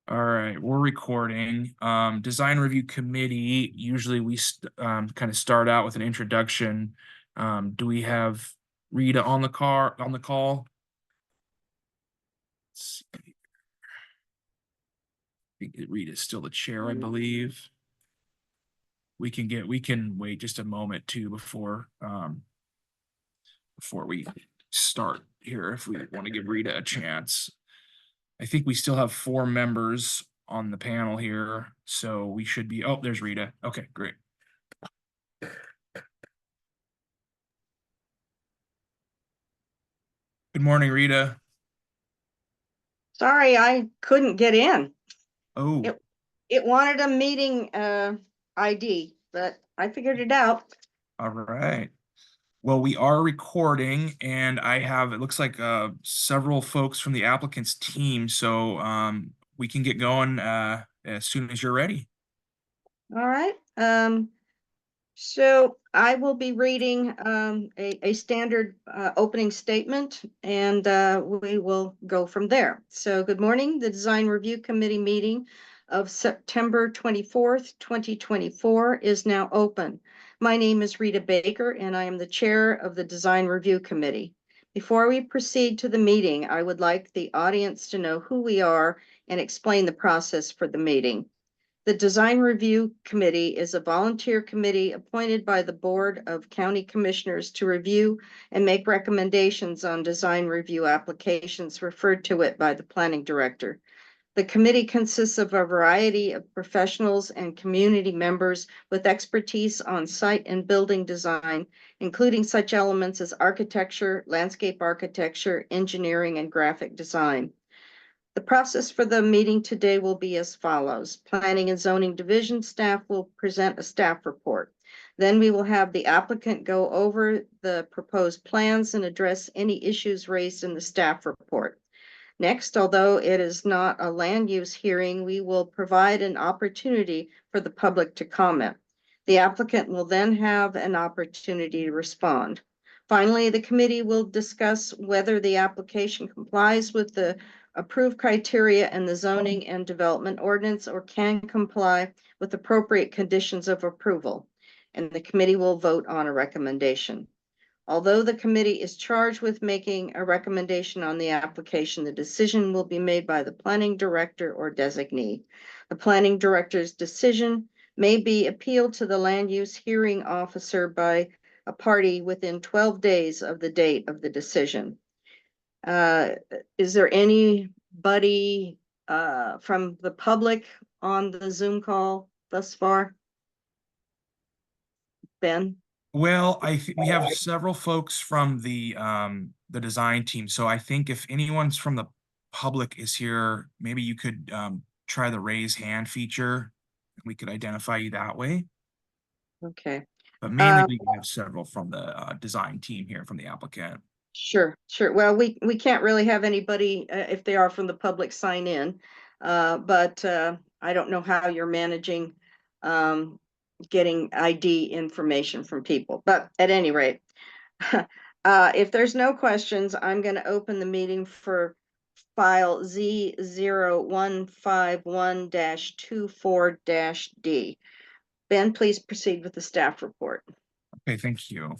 All right, we're recording. Design review committee, usually we kind of start out with an introduction. Do we have Rita on the call? Let's see. I think Rita's still the chair, I believe. We can wait just a moment too before we start here if we want to give Rita a chance. I think we still have 4 members on the panel here, so we should be, oh, there's Rita. Okay, great. Good morning, Rita. Sorry, I couldn't get in. Oh, It wanted a meeting ID, but I figured it out. all right. Well, we are recording, and I have, it looks like several folks from the applicant's team, so we can get going as soon as you're ready. All right. So I will be reading a standard opening statement, and we will go from there. So good morning. The Design Review Committee meeting of September 24th, 2024 is now open. My name is Rita Baker, and I am the chair of the Design Review Committee. Before we proceed to the meeting, I would like the audience to know who we are and explain the process for the meeting. The Design Review Committee is a volunteer committee appointed by the Board of County Commissioners to review and make recommendations on design review applications referred to it by the planning director. The committee consists of a variety of professionals and community members with expertise on site and building design, including such elements as architecture, landscape architecture, engineering, and graphic design. The process for the meeting today will be as follows. Planning and Zoning Division staff will present a staff report. Then we will have the applicant go over the proposed plans and address any issues raised in the staff report. Next, although it is not a land use hearing, we will provide an opportunity for the public to comment. The applicant will then have an opportunity to respond. Finally, the committee will discuss whether the application complies with the approved criteria and the zoning and development ordinance or can comply with appropriate conditions of approval. And the committee will vote on a recommendation. Although the committee is charged with making a recommendation on the application, the decision will be made by the planning director or designee. The planning director's decision may be appealed to the land use hearing officer by a party within 12 days of the date of the decision. Is there anybody from the public on the Zoom call thus far? Ben? Well, I think we have several folks from the design team, so I think if anyone's from the public is here, maybe you could try the raise hand feature. We could identify you that way. Okay. But mainly we have several from the design team here from the applicant. Sure. Well, we can't really have anybody, if they are from the public, sign in. But I don't know how you're managing getting ID information from people. But at any rate, if there's no questions, I'm going to open the meeting for file Z0151-24-D. Ben, please proceed with the staff report. Okay, thank you.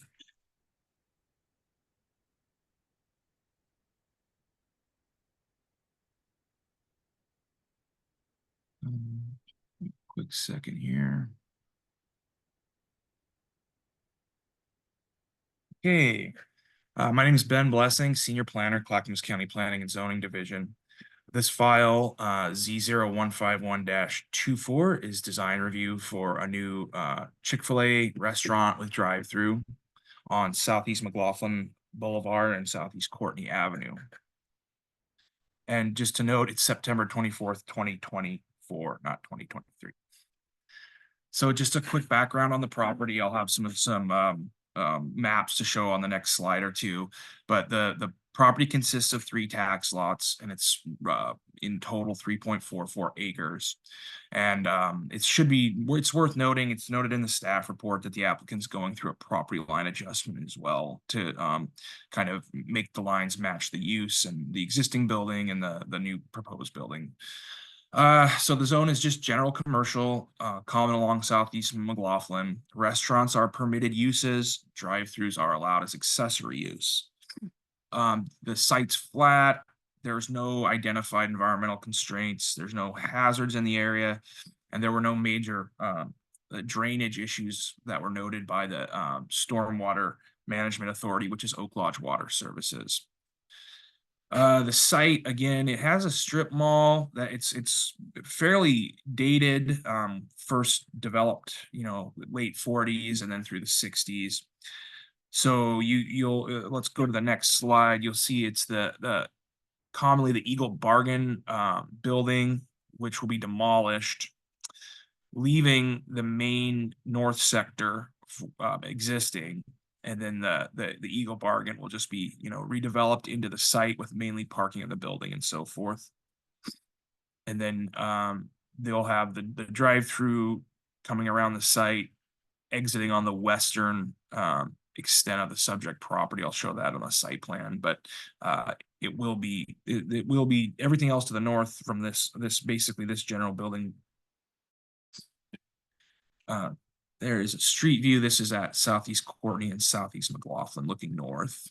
Quick second here. Okay, my name is Ben Blessing, Senior Planner, Clackamas County Planning and Zoning Division. This file, Z0151-24, is design review for a new Chick-fil-A restaurant with drive-through on Southeast McLaughlin Boulevard and Southeast Courtney Avenue. And just to note, it's September 24th, 2024, not 2023. So just a quick background on the property. I'll have some maps to show on the next slide or two, but the property consists of 3 tax lots, and it's in total 3.44 acres. And it's worth noting, it's noted in the staff report that the applicant's going through a property line adjustment as well to kind of make the lines match the use and the existing building and the new proposed building. So the zone is just general commercial, common along Southeast McLaughlin. Restaurants are permitted uses, drive-throughs are allowed as accessory use. The site's flat, there's no identified environmental constraints, there's no hazards in the area, and there were no major drainage issues that were noted by the Stormwater Management Authority, which is Oak Lodge Water Services. The site, again, it has a strip mall that it's fairly dated, first developed, late 40s and then through the 60s. So you'll let's go to the next slide. You'll see it's the commonly the Eagle Bargain building, which will be demolished, leaving the main north sector existing, and then the Eagle Bargain will just be redeveloped into the site with mainly parking in the building and so forth. And then they'll have the drive-through coming around the site, exiting on the western extent of the subject property. I'll show that on the site plan, but it will be everything else to the north from this basically this general building. There is a street view. This is at Southeast Courtney and Southeast McLaughlin looking north.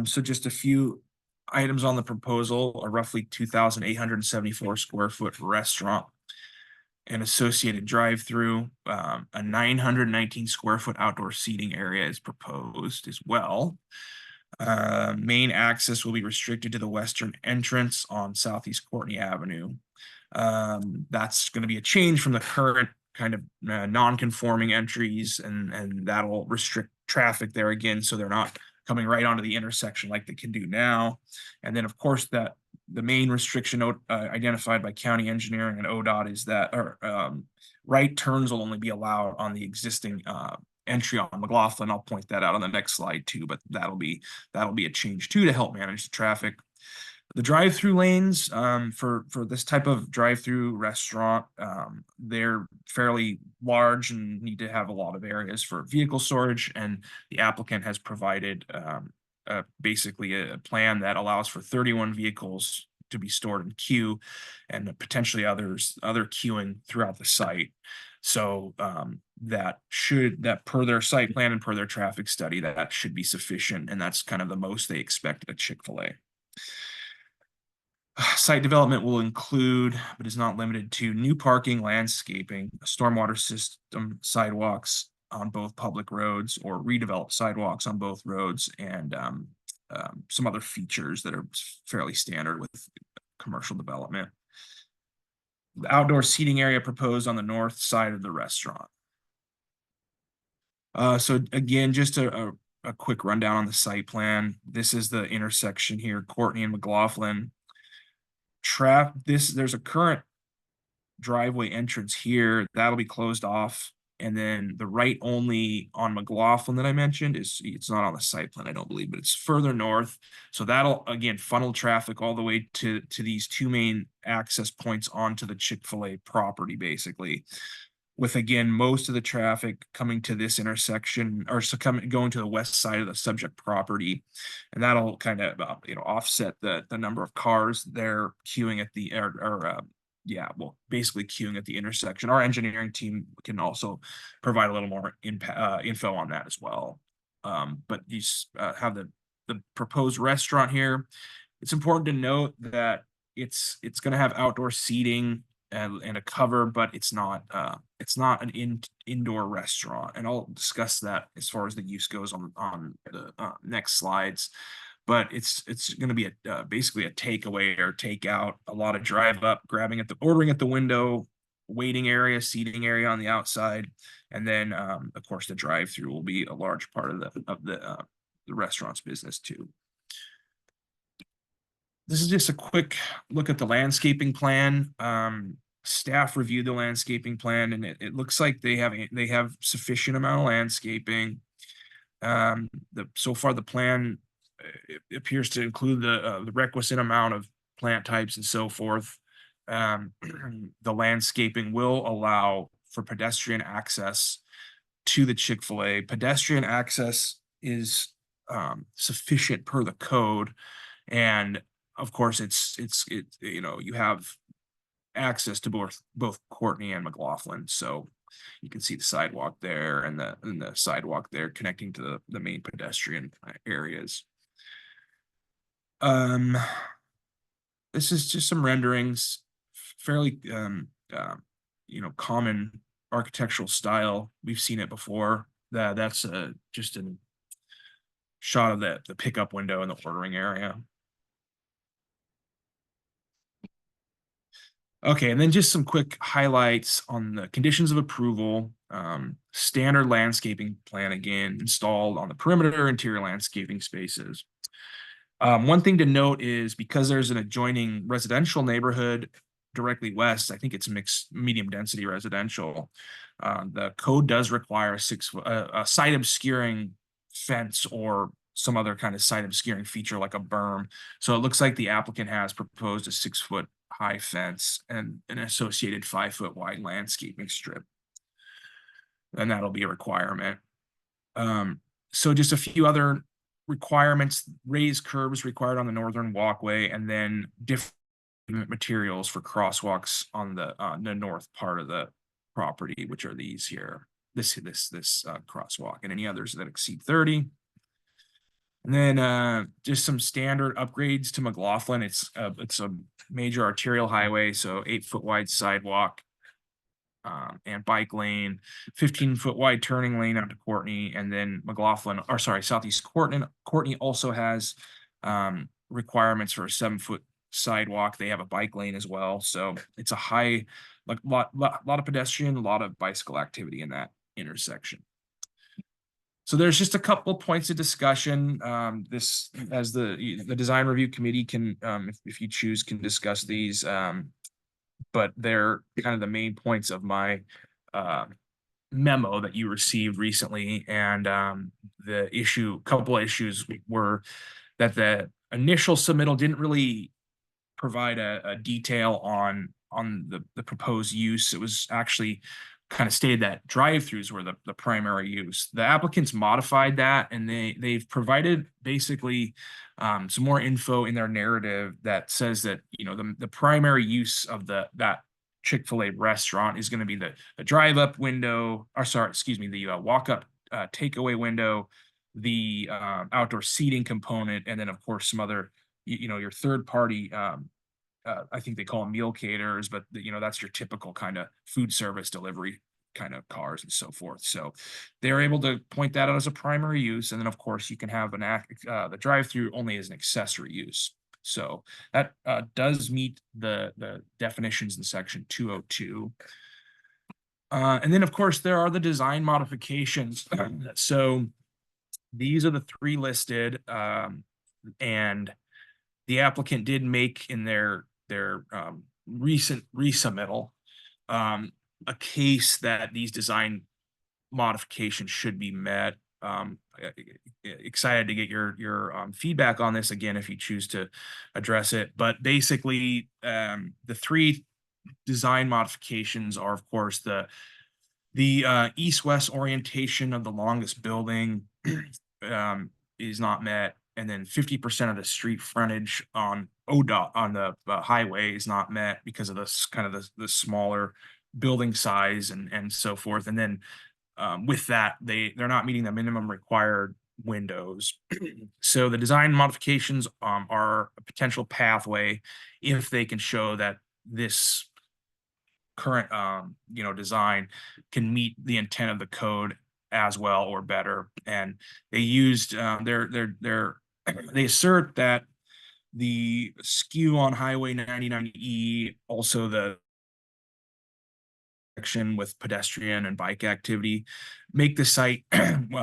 So just a few items on the proposal: a roughly 2,874 square foot restaurant and associated drive-through. A 919 square foot outdoor seating area is proposed as well. Main access will be restricted to the western entrance on Southeast Courtney Avenue. That's going to be a change from the current kind of non-conforming entries, and that'll restrict traffic there again, so they're not coming right onto the intersection like they can do now. And then, of course, that the main restriction identified by county engineering and ODOT is that right turns will only be allowed on the existing entry on McLaughlin. I'll point that out on the next slide too, but that'll be a change too to help manage the traffic. The drive-through lanes for this type of drive-through restaurant, they're fairly large and need to have a lot of areas for vehicle storage, and the applicant has provided basically a plan that allows for 31 vehicles to be stored in queue, and potentially other queuing throughout the site. So that per their site plan and per their traffic study, that should be sufficient, and that's kind of the most they expect at Chick-fil-A. Site development will include, but is not limited to, new parking, landscaping, a stormwater system, sidewalks on both public roads, or redeveloped sidewalks on both roads, and some other features that are fairly standard with commercial development. The outdoor seating area proposed on the north side of the restaurant. So again, just a quick rundown on the site plan. This is the intersection here, Courtney and McLaughlin. There's a current driveway entrance here that'll be closed off, and then the right only on McLaughlin that I mentioned it's not on the site plan, I don't believe, but it's further north. So that'll again funnel traffic all the way to these two main access points onto the Chick-fil-A property, basically, with again most of the traffic coming to this intersection, or going to the west side of the subject property, and that'll kind of offset the number of cars there queuing at the basically queuing at the intersection. Our engineering team can also provide a little more info on that as well. But you have the proposed restaurant here. It's important to note that it's going to have outdoor seating and a cover, but it's not an indoor restaurant, and I'll discuss that as far as the use goes on the next slides. But it's going to be basically a takeaway or takeout. A lot of drive up, ordering at the window, waiting area, seating area on the outside, and then of course the drive-through will be a large part of the restaurant's business too. This is just a quick look at the landscaping plan. Staff reviewed the landscaping plan, and it looks like they have sufficient amount of landscaping. So far the plan it appears to include the requisite amount of plant types and so forth. The landscaping will allow for pedestrian access to the Chick-fil-A. Pedestrian access is sufficient per the code. And of course, you know, you have access to both Courtney and McLaughlin. So you can see the sidewalk there and the sidewalk there connecting to the main pedestrian areas. This is just some renderings, fairly you know, common architectural style. We've seen it before. That's just a shot of the pickup window in the ordering area. Okay, and then just some quick highlights on the conditions of approval. Standard landscaping plan again installed on the perimeter interior landscaping spaces. One thing to note is because there's an adjoining residential neighborhood directly west, I think it's mixed medium density residential. The code does require a site obscuring fence or some other kind of site obscuring feature like a berm. So it looks like the applicant has proposed a 6-foot high fence and an associated 5-foot wide landscaping strip. And that'll be a requirement. So just a few other requirements: raised curbs required on the northern walkway, and then different materials for crosswalks on the north part of the property, which are these here, this crosswalk, and any others that exceed 30. And then just some standard upgrades to McLaughlin. It's a major arterial highway, so 8-foot wide sidewalk and bike lane, 15-foot wide turning lane out to Courtney, and then McLaughlin, or sorry, Southeast Courtney also has requirements for a 7-foot sidewalk. They have a bike lane as well, so it's a high, like lot of pedestrian, a lot of bicycle activity in that intersection. So there's just a couple points of discussion. This, as the design review committee can, if you choose, can discuss these. But they're kind of the main points of my memo that you received recently. And couple issues were that the initial submittal didn't really provide a detail on the proposed use. It was actually kind of stated that drive-throughs were the primary use. The applicants modified that, and they've provided basically some more info in their narrative that says that, you know, the primary use of that Chick-fil-A restaurant is going to be the drive-up window, or sorry, excuse me, the walk-up takeaway window, the outdoor seating component, and then of course some other, you know, your third-party I think they call them meal caterers, but you know, that's your typical kind of food service delivery kind of cars and so forth. So they're able to point that out as a primary use. And then of course you can have the drive-through only as an accessory use. So that does meet the definitions in section 202. And then of course there are the design modifications. So these are the 3 listed, and the applicant did make in their recent resubmittal a case that these design modifications should be met. Excited to get your feedback on this again if you choose to address it. But basically, the 3 design modifications are, of course, the east-west orientation of the longest building is not met. And then 50% of the street frontage on ODOT on the highway is not met because of this kind of the smaller building size and so forth. And then with that, they're not meeting the minimum required windows. So the design modifications are a potential pathway if they can show that this current you know, design can meet the intent of the code as well or better. And they used they assert that the skew on Highway 99E, also the section with pedestrian and bike activity, make the site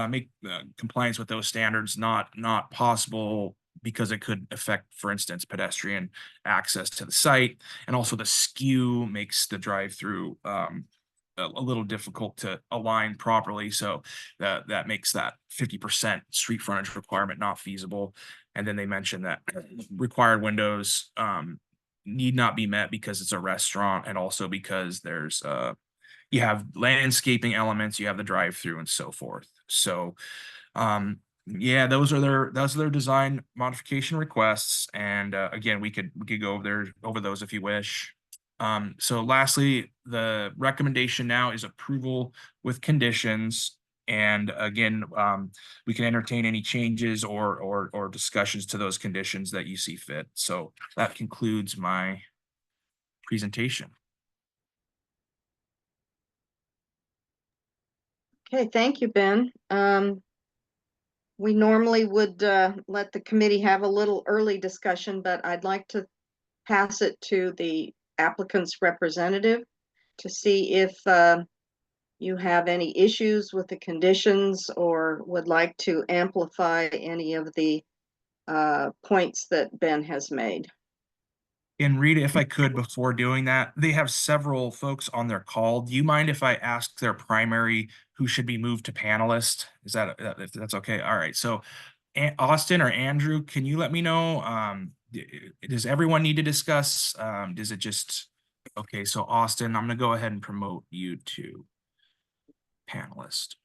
make compliance with those standards not possible because it could affect, for instance, pedestrian access to the site. And also the skew makes the drive-through a little difficult to align properly. So that makes that 50% street frontage requirement not feasible. And then they mentioned that required windows need not be met because it's a restaurant, and also because there's you have landscaping elements, you have the drive-through and so forth. So Yeah, those are their design modification requests, and again, we could go over those if you wish. So lastly, the recommendation now is approval with conditions. And again, we can entertain any changes or discussions to those conditions that you see fit. So that concludes my presentation. Okay, thank you, Ben. We normally would let the committee have a little early discussion, but I'd like to pass it to the applicant's representative to see if you have any issues with the conditions or would like to amplify any of the points that Ben has made. And Rita, if I could, before doing that, they have several folks on their call. Do you mind if I ask their primary who should be moved to panelist? Is that, if that's okay? All right. So Austin or Andrew, can you let me know? Does everyone need to discuss? Does it just, okay, so Austin, I'm gonna go ahead and promote you to panelist.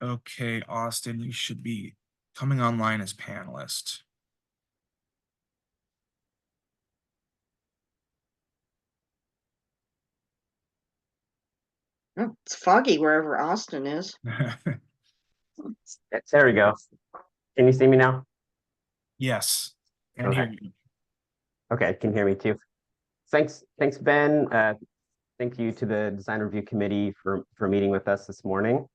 Okay, Austin, you should be coming online as panelist. Oh, it's foggy wherever Austin is. There we go. Can you see me now? Yes, and hear Okay. you. Okay, can hear me too. Thanks, Ben. Thank you to the design review committee for meeting with us this morning.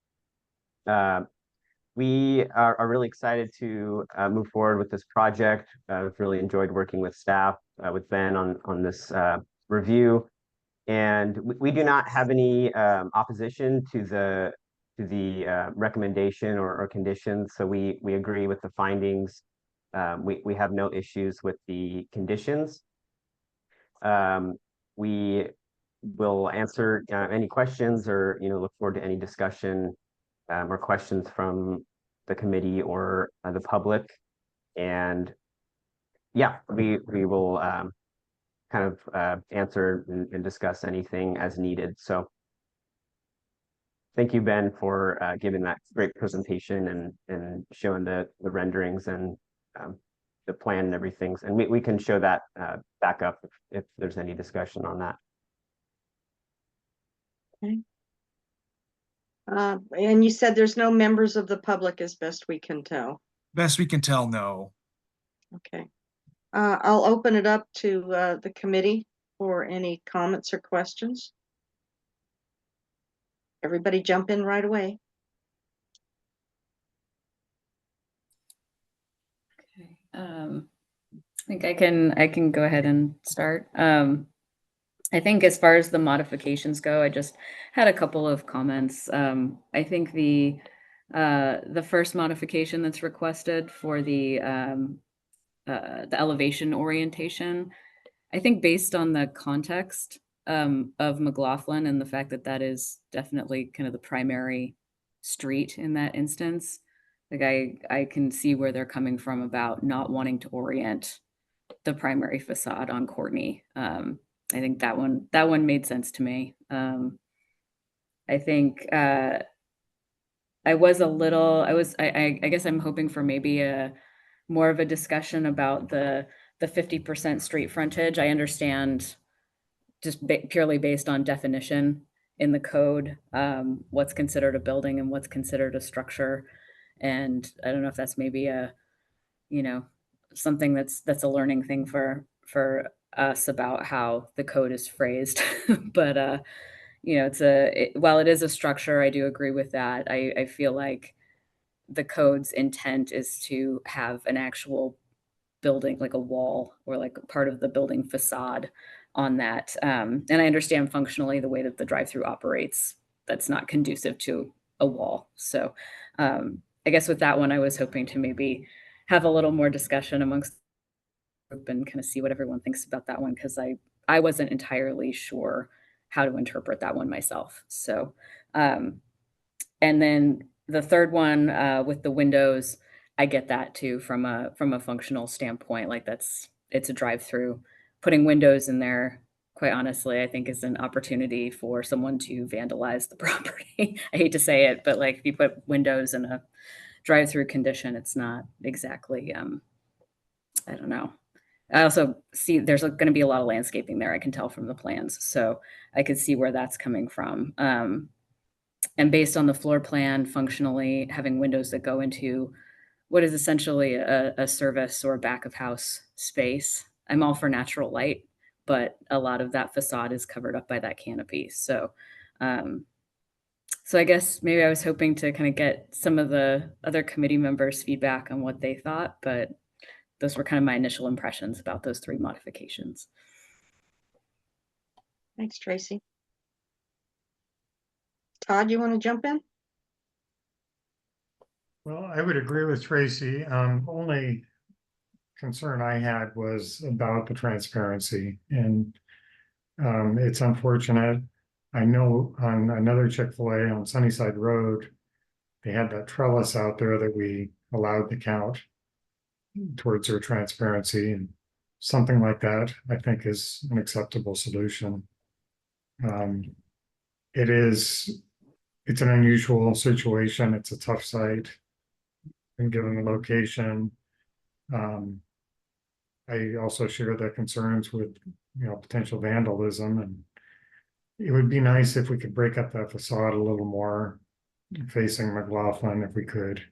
We are really excited to move forward with this project. I've really enjoyed working with staff, with Ben on this review. And we do not have any opposition to the recommendation or conditions. So we agree with the findings. We have no issues with the conditions. We will answer any questions or look forward to any discussion or questions from the committee or the public. And yeah, we will kind of answer and discuss anything as needed. So thank you, Ben, for giving that great presentation and showing the renderings and the plan and everything. And we can show that back up if there's any discussion on that. Okay. And you said there's no members of the public as best we can tell. Best we can tell, no. Okay. I'll open it up to the committee for any comments or questions. Everybody jump in right away. Okay. I think I can go ahead and start. I think as far as the modifications go, I just had a couple of comments. I think the first modification that's requested for the elevation orientation, I think based on the context of McLaughlin and the fact that that is definitely kind of the primary street in that instance, like I can see where they're coming from about not wanting to orient the primary facade on Courtney. I think that one made sense to me. I think I guess I'm hoping for maybe a more of a discussion about the 50% street frontage. I understand just purely based on definition in the code, what's considered a building and what's considered a structure. And I don't know if that's maybe something that's a learning thing for us about how the code is phrased. But while it is a structure, I do agree with that. I feel like the code's intent is to have an actual building, like a wall or like part of the building facade on that. And I understand functionally the way that the drive-through operates, that's not conducive to a wall. So I guess with that one, I was hoping to maybe have a little more discussion amongst the group and kind of see what everyone thinks about that one, because I wasn't entirely sure how to interpret that one myself. So and then the third one with the windows, I get that too from a functional standpoint. Like it's a drive-through. Putting windows in there quite honestly, I think is an opportunity for someone to vandalize the property. I hate to say it, but like if you put windows in a drive-through condition, it's not exactly, I don't know. I also see there's going to be a lot of landscaping there. I can tell from the plans. So I could see where that's coming from. And based on the floor plan, functionally having windows that go into what is essentially a service or back of house space. I'm all for natural light, but a lot of that facade is covered up by that canopy. So, so I guess maybe I was hoping to kind of get some of the other committee members' feedback on what they thought, but those were kind of my initial impressions about those 3 modifications. Thanks, Tracy. Todd, you want to jump in? Well, I would agree with Tracy. Only concern I had was about the transparency, and it's unfortunate. I know on another Chick-fil-A on Sunnyside Road, they had that trellis out there that we allowed to count towards their transparency, and something like that, I think, is an acceptable solution. It's an unusual situation. It's a tough site. And given the location, I also share the concerns with, potential vandalism, and it would be nice if we could break up that facade a little more facing McLaughlin if we could.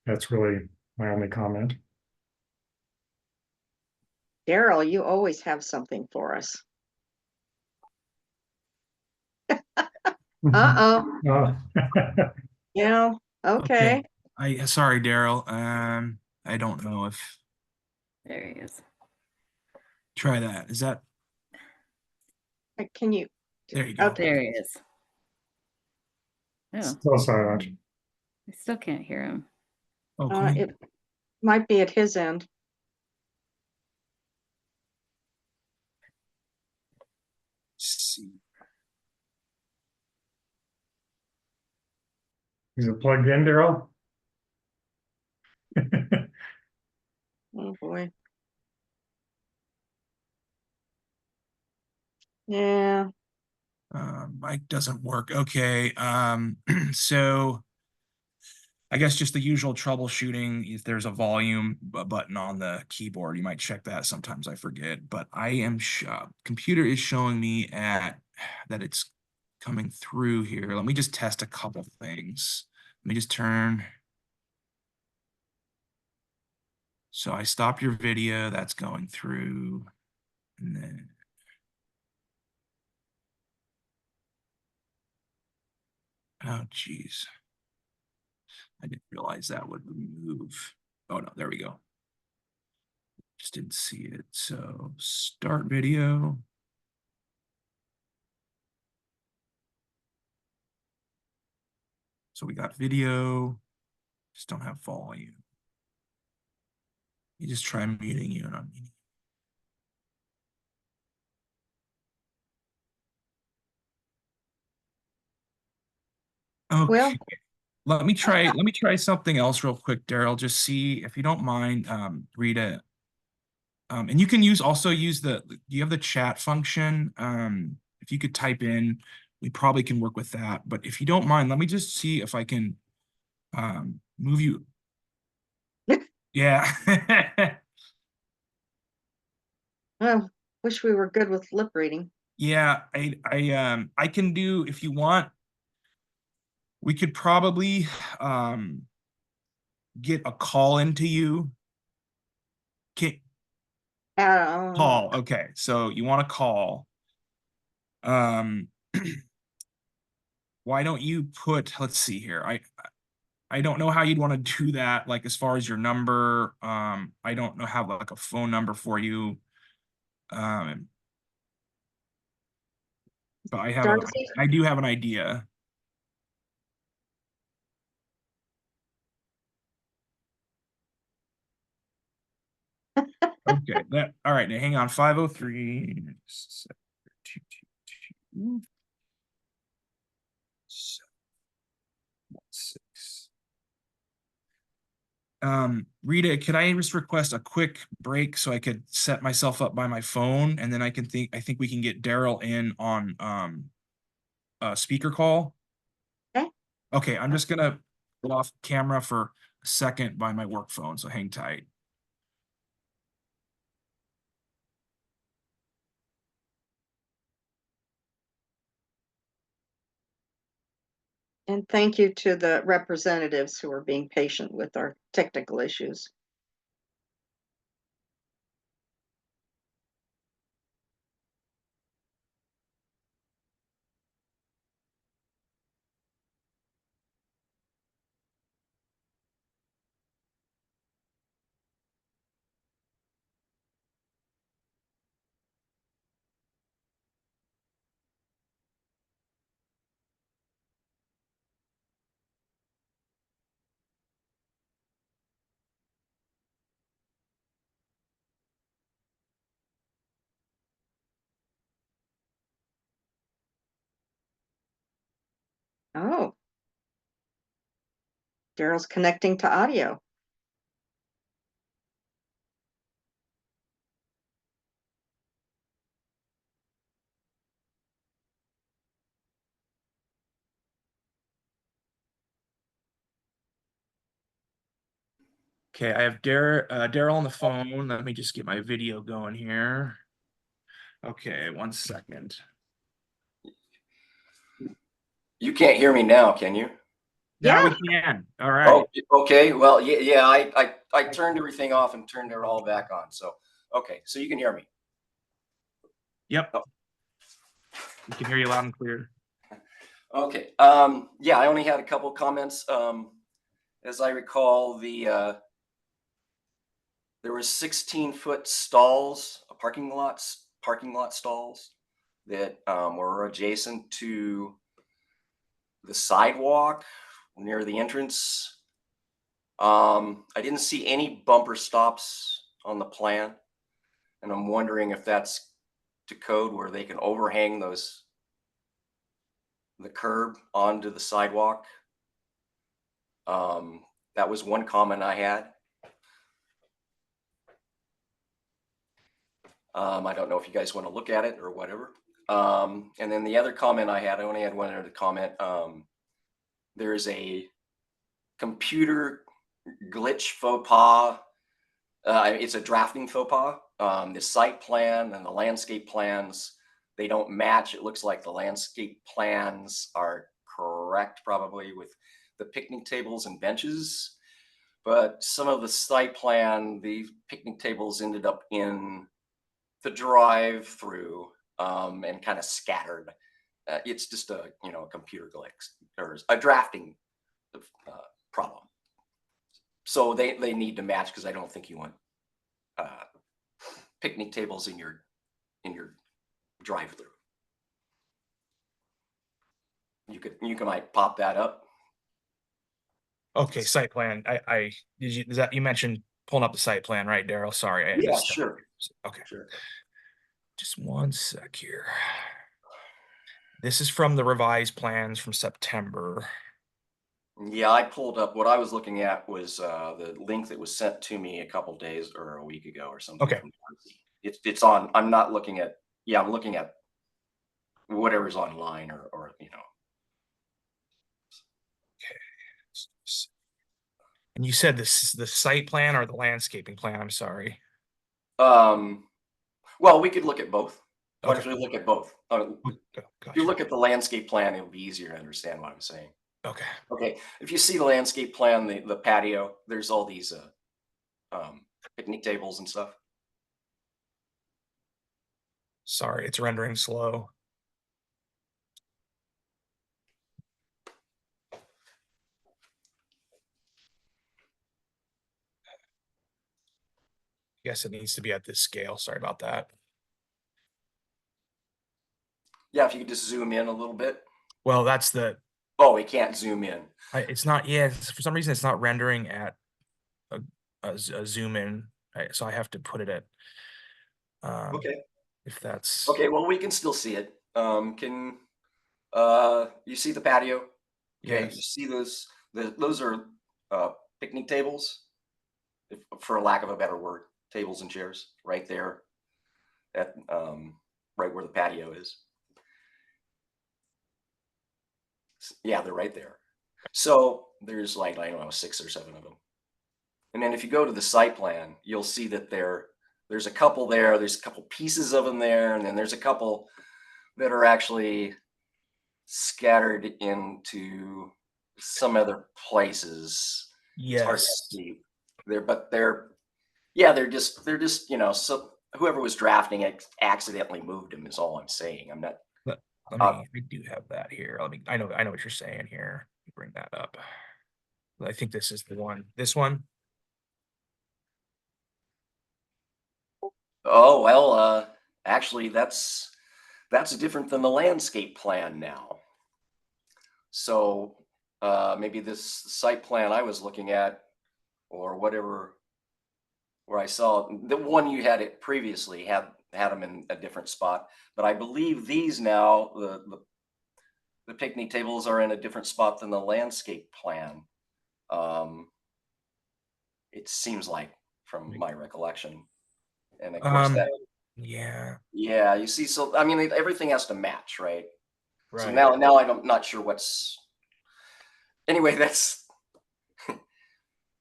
That's really my only comment. Daryl, you always have something for us. Uh-oh, Oh. okay. Sorry, Daryl. I don't know if There he is. try that. Is that Can you? there you go. Okay. There he is. Oh, Still silent. I still can't hear him. Okay. It might be at his end. See. Is it plugged in, Daryl? Oh, boy. Yeah, Mic doesn't work. Okay. So I guess just the usual troubleshooting. If there's a volume button on the keyboard, you might check that. Sometimes I forget, but I am computer is showing me that it's coming through here. Let me just test a couple things. Let me just turn. So I stopped your video. That's going through, and then. Oh, geez. I didn't realize that would remove. Oh, no, there we go. Just didn't see it. So start video. So we got video, just don't have volume. You just try muting you and unmuting. Okay. well, Let me try something else real quick, Daryl. Just see if you don't mind, Rita. And you can also use you have the chat function. If you could type in, we probably can work with that. But if you don't mind, let me just see if I can move you. Yeah. oh, wish we were good with lip reading. Yeah, I can do, if you want, we could probably get a call into you. Call. Okay, so you want to call. Why don't you put, let's see here. I don't know how you'd want to do that, like as far as your number. I don't know, have like a phone number for you. But I do have an idea. Okay, all right, now hang on. 503 222 716. Rita, could I just request a quick break so I could set myself up by my phone, and then I think we can get Daryl in on a speaker call? Okay. Okay, I'm just gonna go off camera for a second by my work phone, so hang tight. And thank you to the representatives who are being patient with our technical issues. Oh. Daryl's connecting to audio. Okay, I have Daryl on the phone. Let me just get my video going here. Okay, 1 second. You can't hear me now, can you? Now Yeah. we can. All right. Oh, okay. Well, yeah, I turned everything off and turned it all back on. So, okay, so you can hear me. Yep. Oh. We can hear you loud and clear. Okay. Yeah, I only had a couple comments. As I recall, there was 16-foot stalls, parking lot stalls that were adjacent to the sidewalk near the entrance. I didn't see any bumper stops on the plan, and I'm wondering if that's to code where they can overhang the curb onto the sidewalk. That was one comment I had. I don't know if you guys want to look at it or whatever. And then the other comment I only had one other comment. There's a computer glitch faux pas. It's a drafting faux pas. The site plan and the landscape plans, they don't match. It looks like the landscape plans are correct, probably, with the picnic tables and benches. But some of the site plan, the picnic tables ended up in the drive-through and kind of scattered. It's just a computer glitch or a drafting problem. So they need to match, because I don't think you want picnic tables in your drive-through. You can like pop that up. Okay, site plan. You mentioned pulling up the site plan, right, Daryl? Sorry, I Yeah, missed that. sure. Okay, Sure. just 1 sec here. This is from the revised plans from September. Yeah, I pulled up what I was looking at was the link that was sent to me a couple days or a week ago or something. Okay. It's on. I'm not looking at. Yeah, I'm looking at whatever's online or And you said this is the site plan or the landscaping plan? I'm sorry. Well, we could look at both. Why Okay. don't we look at both? If you look at the landscape plan, it'll be easier to understand what I'm saying. Okay. Okay. If you see the landscape plan, the patio, there's all these picnic tables and stuff. Sorry, it's rendering slow. Guess it needs to be at this scale. Sorry about that. Yeah, if you could just zoom in a little bit. Well, that's the. Oh, we can't zoom in. It's not. Yeah, for some reason it's not rendering at a zoom in. So I have to put it at. Okay. If that's okay. Well, we can still see it. Can you see the patio? Okay. Yes. You see those? Those are picnic tables. for lack of a better word, tables and chairs right there at, right where the patio is. Yeah, they're right there. So there's like, I don't know, 6 or 7 of them. And then if you go to the site plan, you'll see that there's a couple there, there's a couple pieces of them there, and then there's a couple that are actually scattered into some other places. It's hard to Yes. see. They're just, you know, so whoever was drafting it accidentally moved them is all I'm saying. I'm not, I do have that here. I know what you're saying here. Let me bring that up. I think this is the one. This one. oh, well, actually that's different than the landscape plan now. So maybe this site plan I was looking at, or whatever, where I saw the one you had it previously had them in a different spot, but I believe these now the picnic tables are in a different spot than the landscape plan. It seems like, from my recollection, and of course that, Yeah. yeah, you see, so I mean everything has to match, right? So Right. now I'm not sure what's. Anyway, that's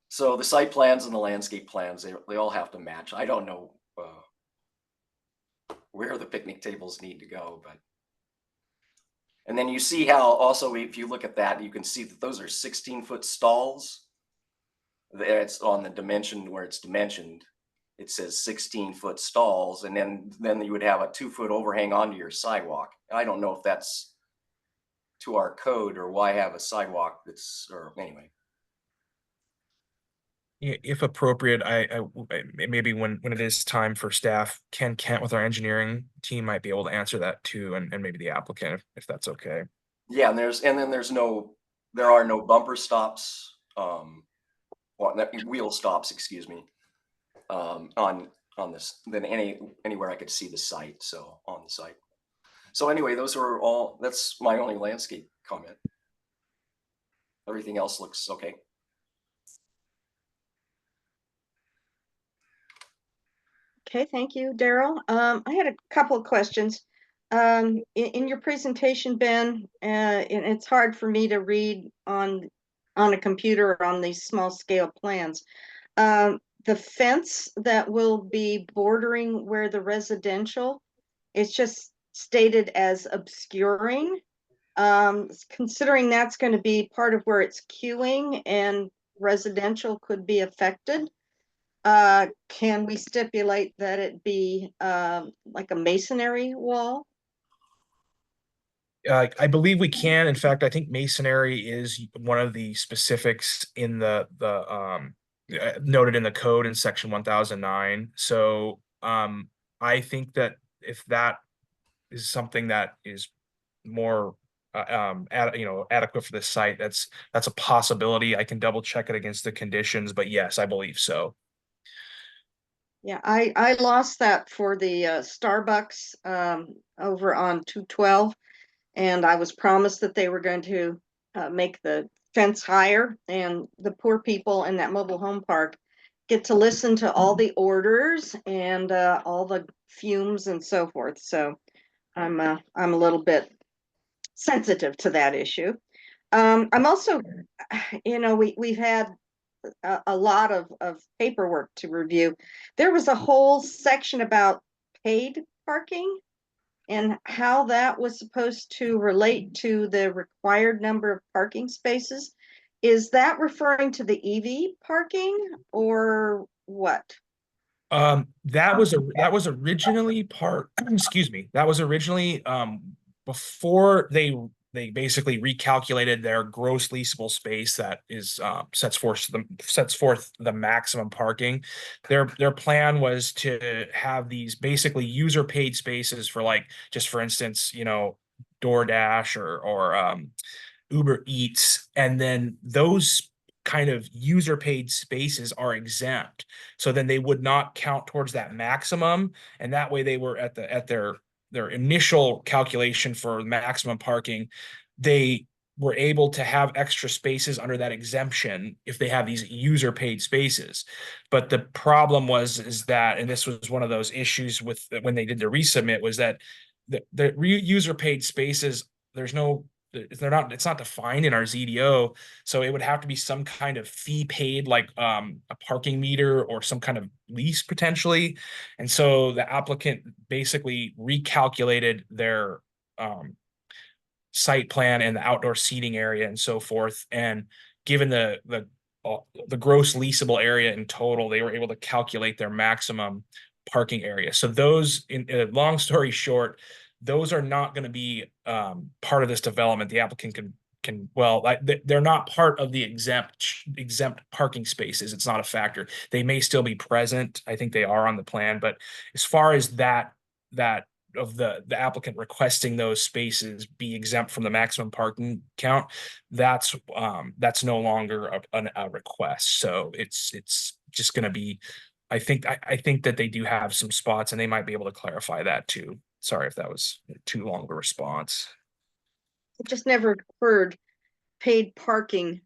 so the site plans and the landscape plans, they all have to match. I don't know where the picnic tables need to go, but. And then you see how also, if you look at that, you can see that those are 16-foot stalls. There it's on the dimension where it's dimensioned. It says 16-foot stalls, and then you would have a 2-foot overhang onto your sidewalk. I don't know if that's to our code or why have a sidewalk that's, or anyway. If appropriate, I maybe when it is time for staff, Ken Kent with our engineering team might be able to answer that too, and maybe the applicant if that's okay. Yeah, and there are no bumper stops, wheel stops, excuse me, on this, than anywhere I could see the site. So on the site. So anyway, that's my only landscape comment. Everything else looks okay. Okay, thank you, Daryl. I had a couple of questions. In your presentation, Ben, and it's hard for me to read on a computer on these small scale plans. The fence that will be bordering where the residential, it's just stated as obscuring. Considering that's going to be part of where it's queuing and residential could be affected. Can we stipulate that it be like a masonry wall? I believe we can. In fact, I think masonry is one of the specifics in the noted in the code in section 1009. So I think that if that is something that is more adequate for the site, that's a possibility. I can double check it against the conditions, but yes, I believe so. Yeah, I lost that for the Starbucks over on 212, and I was promised that they were going to make the fence higher, and the poor people in that mobile home park get to listen to all the orders and all the fumes and so forth. So I'm a little bit sensitive to that issue. I'm also, we've had a lot of paperwork to review. There was a whole section about paid parking and how that was supposed to relate to the required number of parking spaces. Is that referring to the EV parking or what? That was originally part, excuse me, that was originally before they basically recalculated their gross leasable space that is sets forth the maximum parking. Their plan was to have these basically user paid spaces for, like, just for instance, DoorDash or Uber Eats, and then those kind of user paid spaces are exempt. So then they would not count towards that maximum. And that way they were at their initial calculation for maximum parking. They were able to have extra spaces under that exemption if they have these user paid spaces. But the problem is that, and this was one of those issues with when they did the resubmit, was that the user paid spaces, it's not defined in our ZDO. So it would have to be some kind of fee paid, like a parking meter or some kind of lease potentially. And so the applicant basically recalculated their site plan and the outdoor seating area and so forth. And given the gross leasable area in total, they were able to calculate their maximum parking area. So those, in long story short, those are not going to be part of this development. The applicant they're not part of the exempt parking spaces. It's not a factor. They may still be present. I think they are on the plan, but as far as that of the applicant requesting those spaces be exempt from the maximum parking count, that's no longer a request. So it's just going to be, I think that they do have some spots, and they might be able to clarify that too. Sorry if that was too long of a response. I just never heard paid parking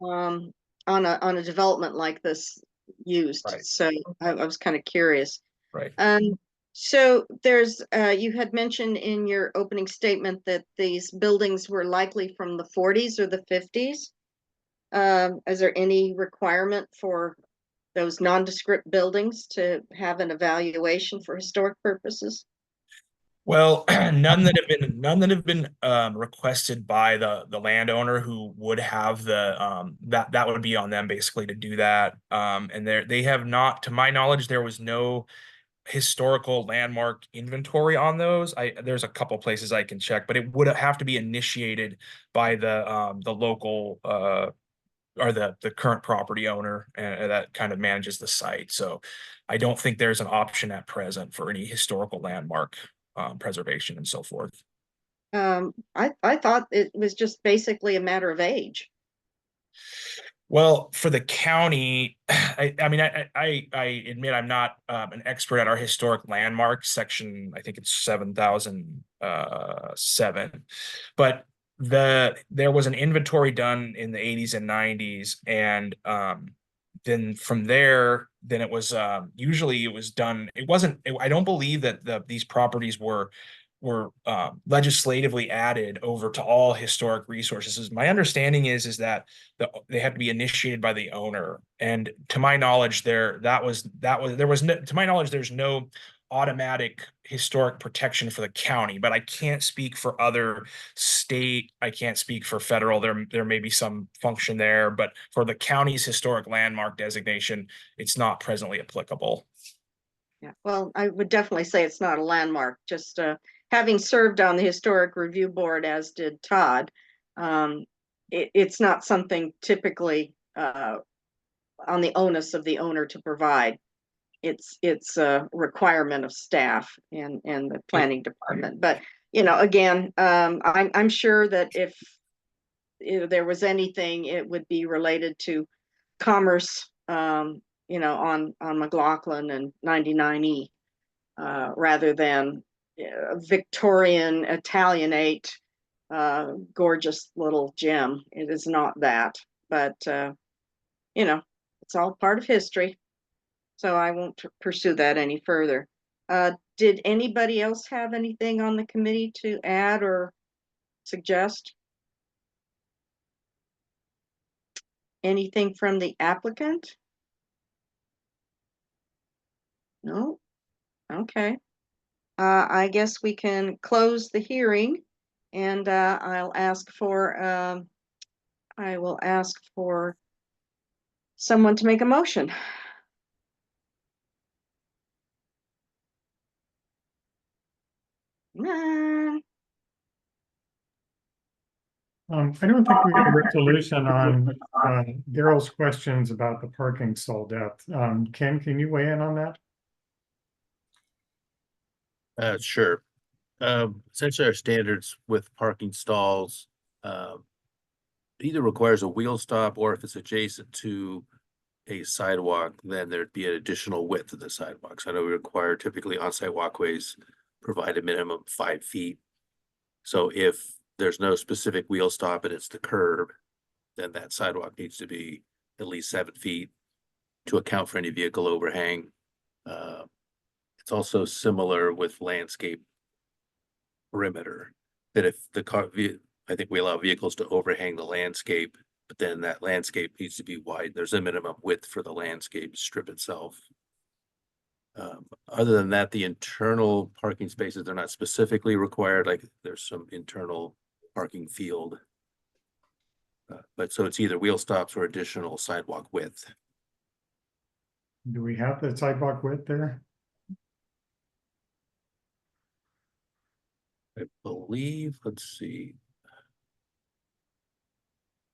on a development like this used. Right. So I was kind of curious. Right. So there's you had mentioned in your opening statement that these buildings were likely from the 40s or the 50s. Is there any requirement for those nondescript buildings to have an evaluation for historic purposes? Well, none that have been requested by the landowner, who would have that would be on them basically to do that. And they have not, to my knowledge, there was no historical landmark inventory on those. There's a couple places I can check, but it would have to be initiated by the local or the current property owner that kind of manages the site. So I don't think there's an option at present for any historical landmark preservation and so forth. I thought it was just basically a matter of age. Well, for the county, I mean, I admit I'm not an expert at our historic landmark section. I think it's 7,007, but there was an inventory done in the 80s and 90s, and then from there, then it was usually it was done. It wasn't. I don't believe that these properties were legislatively added over to all historic resources. My understanding is that they had to be initiated by the owner, and to my knowledge, to my knowledge, there's no automatic historic protection for the county. But I can't speak for other state. I can't speak for federal. There may be some function there, but for the county's historic landmark designation, it's not presently applicable. Yeah, well, I would definitely say it's not a landmark. Just having served on the Historic Review Board, as did Todd, it's not something typically on the onus of the owner to provide. It's a requirement of staff and the planning department. But again, I'm sure that if there was anything, it would be related to commerce, on McLaughlin and 99E, rather than Victorian Italianate, gorgeous little gem. It is not that, but it's all part of history. So I won't pursue that any further. Did anybody else have anything on the committee to add or suggest? Anything from the applicant? No? Okay. I guess we can close the hearing, and I will ask for someone to make a motion. I don't think we have a resolution on Daryl's questions about the parking stall depth. Ken, can you weigh in on that? Sure. Essentially, our standards with parking stalls either requires a wheel stop, or if it's adjacent to a sidewalk, then there'd be an additional width of the sidewalk. So I know we require typically on-site walkways provide a minimum 5 feet. So if there's no specific wheel stop and it's the curb, then that sidewalk needs to be at least 7 feet to account for any vehicle overhang. It's also similar with landscape perimeter, that if the car, I think we allow vehicles to overhang the landscape, but then that landscape needs to be wide. There's a minimum width for the landscape strip itself. Other than that, the internal parking spaces, they're not specifically required, like there's some internal parking field. But so it's either wheel stops or additional sidewalk width. Do we have the sidewalk width there? I believe, let's see.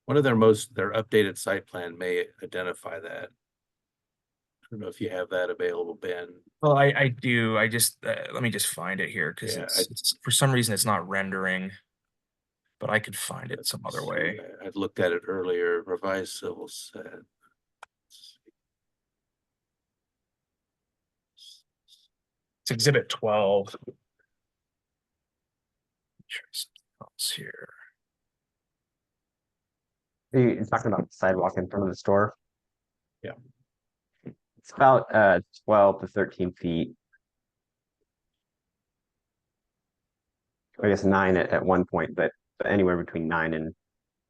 One of their updated site plan may identify that. I don't know if you have that available, Ben. Well, I do. I just, let me just find it here because Yeah, it's for some reason it's not rendering. But I could find it some other So, way. I'd looked at it earlier, revised civil set. It's exhibit 12. Try something else here. You're talking about the sidewalk in front of the store? Yeah. It's about 12 to 13 feet. I guess 9 at one point, but anywhere between 9 and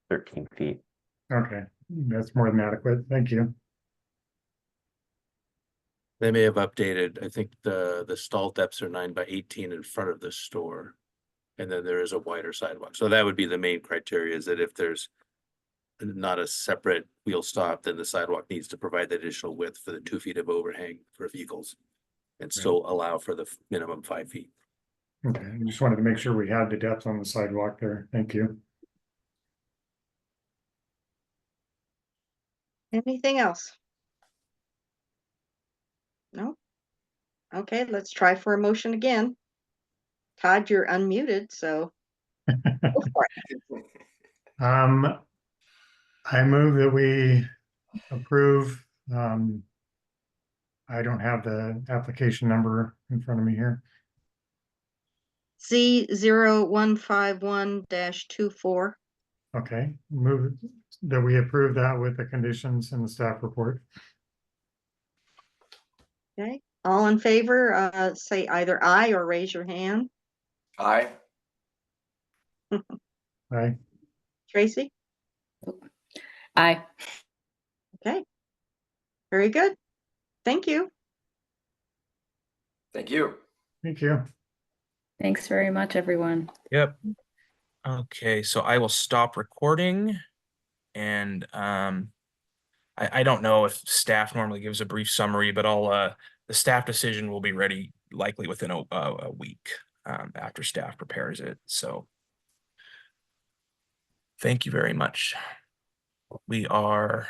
13 feet. Okay, that's more than adequate. Thank you. They may have updated, I think the stall depths are 9 by 18 in front of the store. And then there is a wider sidewalk. So that would be the main criteria, is that if there's not a separate wheel stop, then the sidewalk needs to provide the additional width for the 2 feet of overhang for vehicles. And still allow for the minimum 5 feet. Okay, I just wanted to make sure we had the depth on the sidewalk there. Thank you. Anything else? No? Okay, let's try for a motion again. Todd, you're unmuted, so go for it. I move that we approve, I don't have the application number in front of me here. Z0151-24. Okay, move that we approve that with the conditions in the staff report. Okay, all in favor, say either aye or raise your hand. Aye. Aye. Tracy? Aye. Okay. Very good. Thank you. Thank you. Thank you. Thanks very much, everyone. Yep. Okay, so I will stop recording. And I don't know if staff normally gives a brief summary, but the staff decision will be ready likely within a week after staff prepares it. So thank you very much. We are